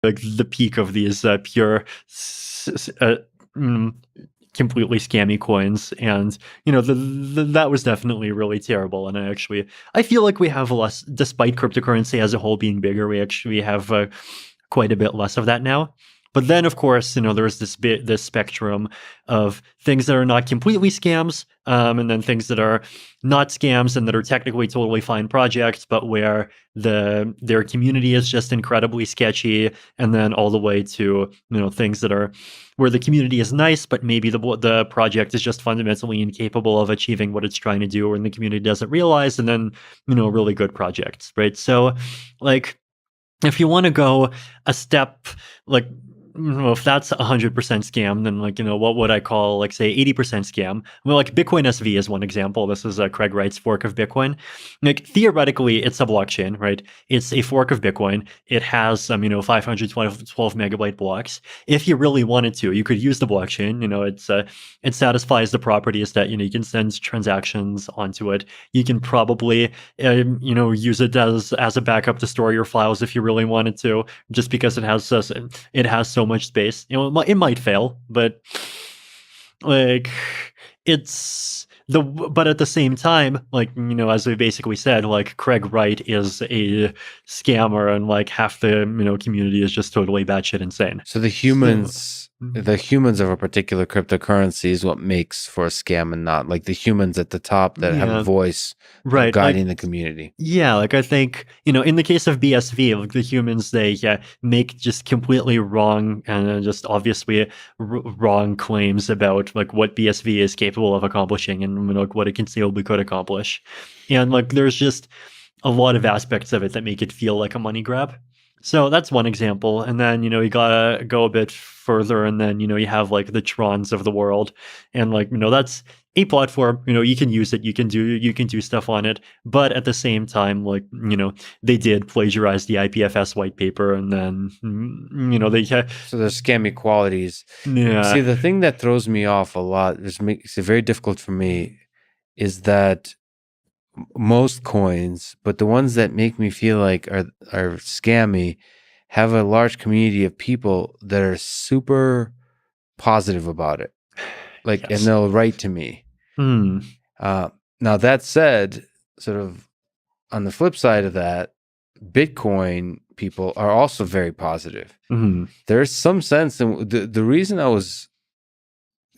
like the peak of these pure mm, completely scammy coins, and that was definitely really terrible. And I feel like we have less, despite cryptocurrency as a whole being bigger, we actually have quite a bit less of that now. But then, of course, there's this spectrum of things that are not completely scams, and then things that are not scams and that are technically totally fine projects, but where their community is just incredibly sketchy, and then all the way to things that are where the community is nice, but maybe the project is just fundamentally incapable of achieving what it's trying to do, and the community doesn't realize, and then really good projects, right? So, like, if you want to go a step, like, if that's 100% scam, then what would I call, like, say 80% scam? Well, like Bitcoin SV is one example. This is Craig Wright's fork of Bitcoin. Like, theoretically, it's a blockchain, right? It's a fork of Bitcoin. It has 512 megabyte blocks. If you really wanted to, you could use the blockchain. It satisfies the properties that you can send transactions onto it. You can probably use it as a backup to store your files if you really wanted to, just because it has so much space. It might fail, but like but at the same time, like, as we basically said, like, Craig Wright is a scammer, and like half the community is just totally batshit insane. So the humans of a particular cryptocurrency is what makes for a scam, and not like the humans at the top that have a voice, right, guiding the community. Yeah, like, I think, in the case of BSV, like, the humans, they make just completely wrong and just obviously wrong claims about like what BSV is capable of accomplishing, and like what it conceivably could accomplish. And like, there's just a lot of aspects of it that make it feel like a money grab. So that's one example. And then, you gotta go a bit further, and then, you have like the Trons of the world. And like, that's a platform, you can use it, you can do stuff on it. But at the same time, like, they did plagiarize the IPFS white paper, and then, they so there's scammy qualities. Yeah. See, the thing that throws me off a lot, which makes it very difficult for me, is that most coins, but the ones that make me feel like are scammy, have a large community of people that are super positive about it, like, Yes. and they'll write to me. Now that said, sort of on the flip side of that, Bitcoin people are also very positive. There's some sense, and the reason I was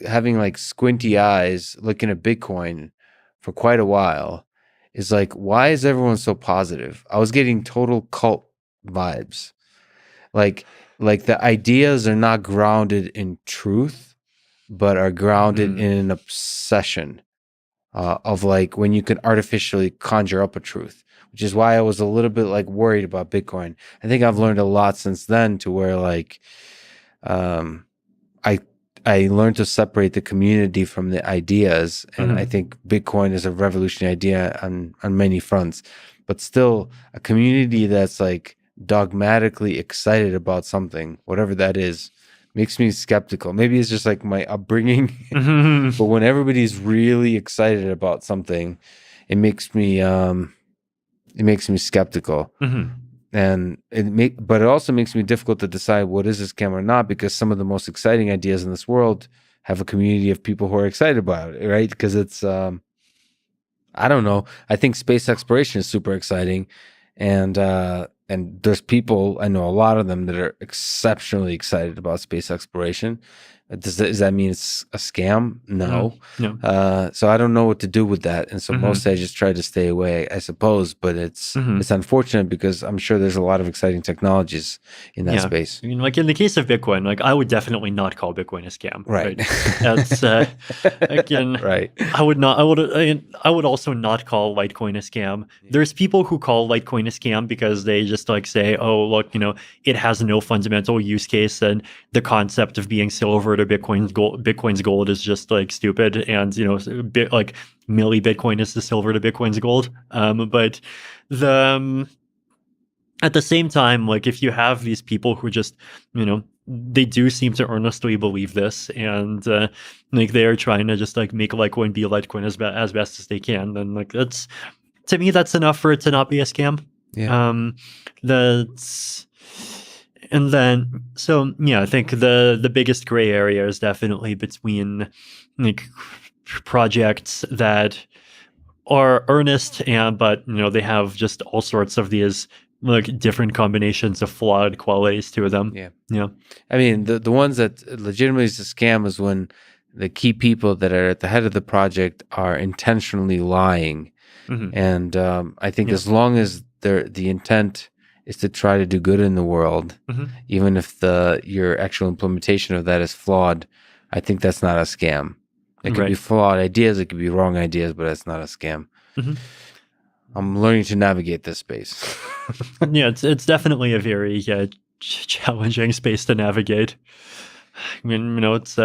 having like squinty eyes looking at Bitcoin for quite a while is like, why is everyone so positive? I was getting total cult vibes. Like the ideas are not grounded in truth, but are grounded in an obsession of like when you can artificially conjure up a truth, which is why I was a little bit like worried about Bitcoin. I think I've learned a lot since then, to where like I learned to separate the community from the ideas, and I think Bitcoin is a revolutionary idea on many fronts, but still a community that's like dogmatically excited about something, whatever that is, makes me skeptical. Maybe it's just like my upbringing, but when everybody's really excited about something, it makes me skeptical. And but it also makes me difficult to decide what is a scam or not, because some of the most exciting ideas in this world have a community of people who are excited about it, right? Because it's, I don't know. I think space exploration is super exciting, and there's people, I know a lot of them, that are exceptionally excited about space exploration. Does that mean it's a scam? No. So I don't know what to do with that, and so mostly I just try to stay away, I suppose. But it's unfortunate, because I'm sure there's a lot of exciting technologies in that space. I mean, like in the case of Bitcoin, like I would definitely not call Bitcoin a scam. Right. That's again. Right. I would also not call Litecoin a scam. There's people who call Litecoin a scam because they just like say, oh, look, it has no fundamental use case, and the concept of being silver to Bitcoin's gold is just like stupid, and like milli Bitcoin is the silver to Bitcoin's gold. But at the same time, like, if you have these people who just, they do seem to earnestly believe this, and like they are trying to just like make Litecoin be Litecoin as best as they can, then like that's, to me, that's enough for it to not be a scam. Yeah. And then, so yeah, I think the biggest gray area is definitely between like projects that are earnest but they have just all sorts of these like different combinations of flawed qualities to them. Yeah. I mean, the ones that legitimately is a scam is when the key people that are at the head of the project are intentionally lying. And I think as long as the intent is to try to do good in the world, even if your actual implementation of that is flawed, I think that's not a scam. It could be flawed ideas, it could be wrong ideas, but it's not a scam. I'm learning to navigate this space. Yeah, it's definitely a very challenging space to navigate. I mean, it's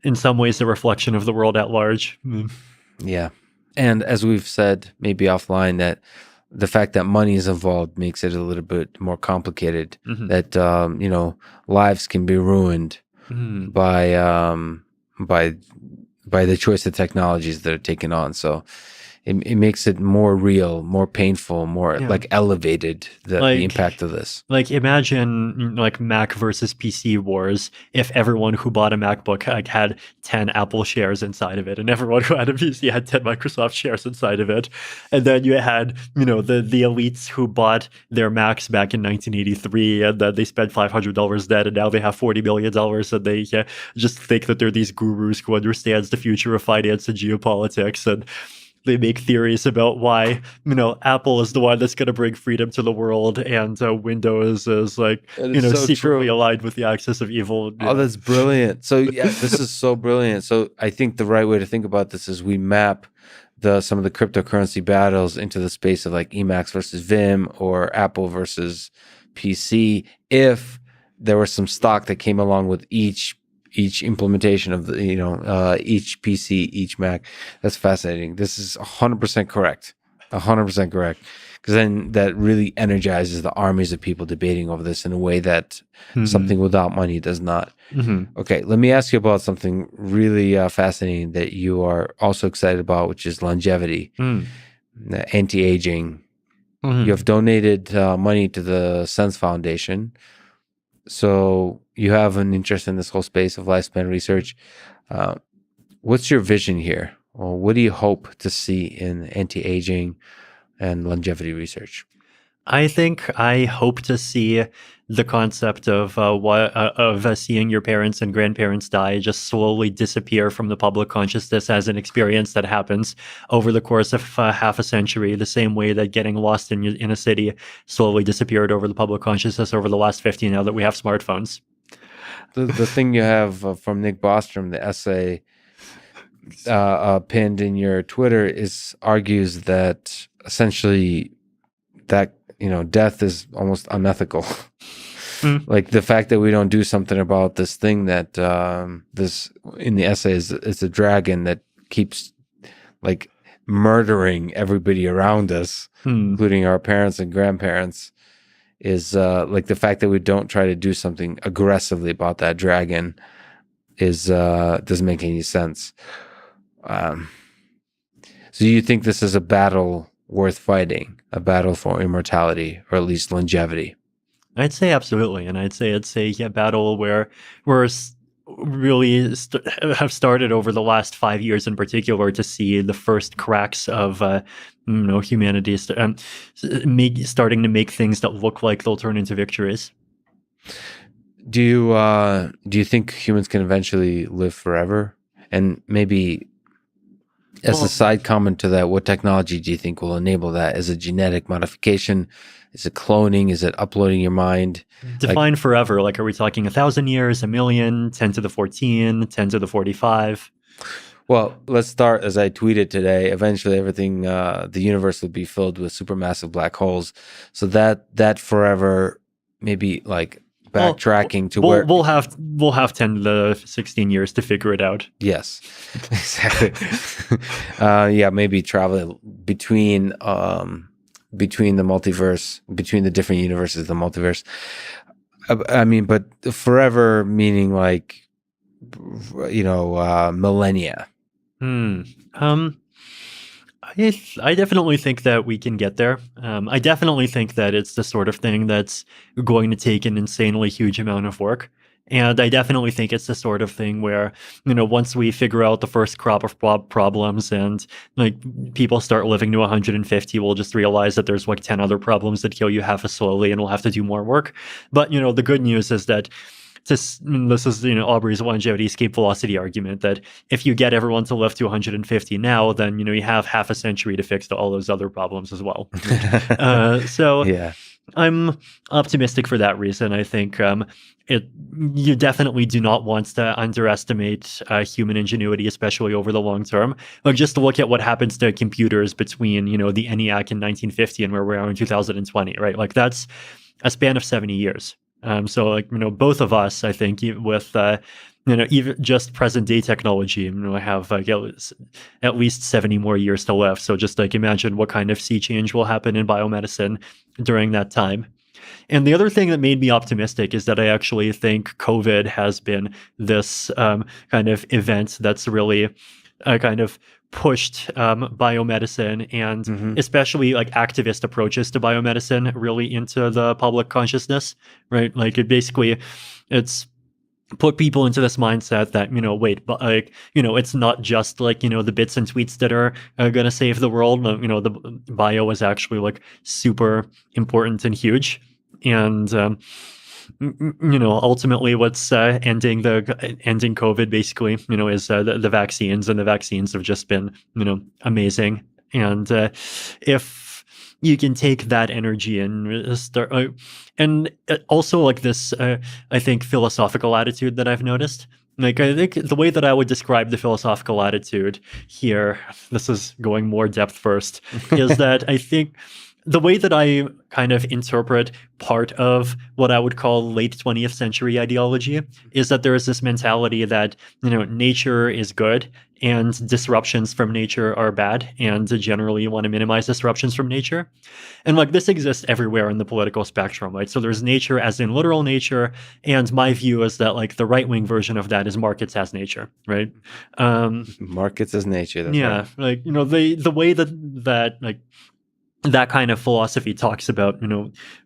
in some ways a reflection of the world at large. Yeah. And as we've said, maybe offline, that the fact that money is involved makes it a little bit more complicated. That lives can be ruined by the choice of technologies that are taken on. So it makes it more real, more painful, more like elevated, the impact of this. Like imagine like Mac versus PC wars if everyone who bought a MacBook had 10 Apple shares inside of it, and everyone who had a PC had 10 Microsoft shares inside of it. And then you had, the elites who bought their Macs back in 1983 and then they spent $500 dead, and now they have $40 million and they just think that they're these gurus who understands the future of finance and geopolitics, and they make theories about why, Apple is the one that's going to bring freedom to the world, and Windows is like, so secretly aligned with the axis of evil. Oh, that's brilliant. So this is so brilliant. So I think the right way to think about this is we map some of the cryptocurrency battles into the space of like Emacs versus Vim or Apple versus PC. If there was some stock that came along with each implementation of the, each PC, each Mac. That's fascinating. This is 100% correct. 100% correct. Because then that really energizes the armies of people debating over this in a way that something without money does not. Okay, let me ask you about something really fascinating that you are also excited about, which is longevity, anti-aging. You have donated money to the Sense Foundation. So you have an interest in this whole space of lifespan research. What's your vision here? Or what do you hope to see in anti-aging and longevity research? I think I hope to see the concept of seeing your parents and grandparents die just slowly disappear from the public consciousness as an experience that happens over the course of half a century, the same way that getting lost in a city slowly disappeared over the public consciousness over the last 50 now that we have smartphones. The thing you have from Nick Bostrom, the essay pinned in your Twitter, argues that essentially that death is almost unethical. Like the fact that we don't do something about this thing that this in the essay is a dragon that keeps like murdering everybody around us, including our parents and grandparents, is like the fact that we don't try to do something aggressively about that dragon doesn't make any sense. So you think this is a battle worth fighting, a battle for immortality, or at least longevity? I'd say absolutely, and I'd say it's a battle where we're really have started over the last 5 years in particular to see the first cracks of humanity starting to make things that look like they'll turn into victories. Do you think humans can eventually live forever? And maybe as a side comment to that, what technology do you think will enable that? Is it genetic modification? Is it cloning? Is it uploading your mind? Define forever. Like, are we talking 1,000 years, 1,000,000, 10 to the 14, 10 to the 45? Well, let's start as I tweeted today. Eventually, everything, the universe will be filled with supermassive black holes. So that forever, maybe like backtracking to where we'll have 10 to the 16 years to figure it out. Yes, exactly. Maybe travel between the multiverse, between the different universes, the multiverse. I mean, but forever meaning like, millennia. I definitely think that we can get there. I definitely think that it's the sort of thing that's going to take an insanely huge amount of work. And I definitely think it's the sort of thing where, once we figure out the first crop of problems and like people start living to 150, we'll just realize that there's like 10 other problems that kill you half as slowly and we'll have to do more work. But, the good news is that this is Aubrey's longevity escape velocity argument that if you get everyone to live to 150 now, then you have half a century to fix all those other problems as well. So Yeah. I'm optimistic for that reason. I think you definitely do not want to underestimate human ingenuity, especially over the long term. Like just to look at what happens to computers between the ENIAC in 1950 and where we are in 2020, right? Like that's a span of 70 years. So like, both of us, I think with, even just present day technology, I have like at least 70 more years to live. So just like imagine what kind of sea change will happen in biomedicine during that time. And the other thing that made me optimistic is that I actually think COVID has been this kind of event that's really kind of pushed biomedicine and especially like activist approaches to biomedicine really into the public consciousness, right? Like it's put people into this mindset that wait, but like it's not just like the bits and tweets that are going to save the world. The bio is actually like super important and huge. And ultimately what's ending COVID basically is the vaccines, and the vaccines have just been amazing. And if you can take that energy and start and also like this I think philosophical attitude that I've noticed, like I think the way that I would describe the philosophical attitude here, this is going more depth first, is that I think the way that I kind of interpret part of what I would call late 20th century ideology is that there is this mentality that, nature is good and disruptions from nature are bad, and generally you want to minimize disruptions from nature. And like this exists everywhere in the political spectrum, right? So there's nature as in literal nature, and my view is that like the right-wing version of that is markets as nature, right? Markets as nature. That's yeah, right. like the way that like that kind of philosophy talks about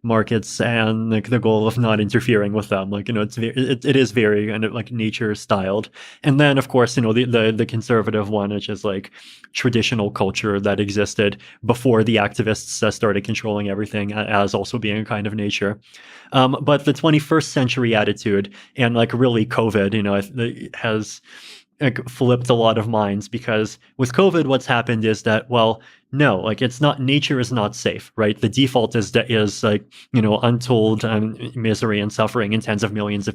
markets and like the goal of not interfering with them, like it is very kind of like nature styled. And then of course the conservative one, which is like traditional culture that existed before the activists started controlling everything as also being a kind of nature. But the 21st century attitude and like really COVID has like flipped a lot of minds, because with COVID, what's happened is that, well, no, like it's not, nature is not safe, right? The default is like, untold misery and suffering in tens of millions of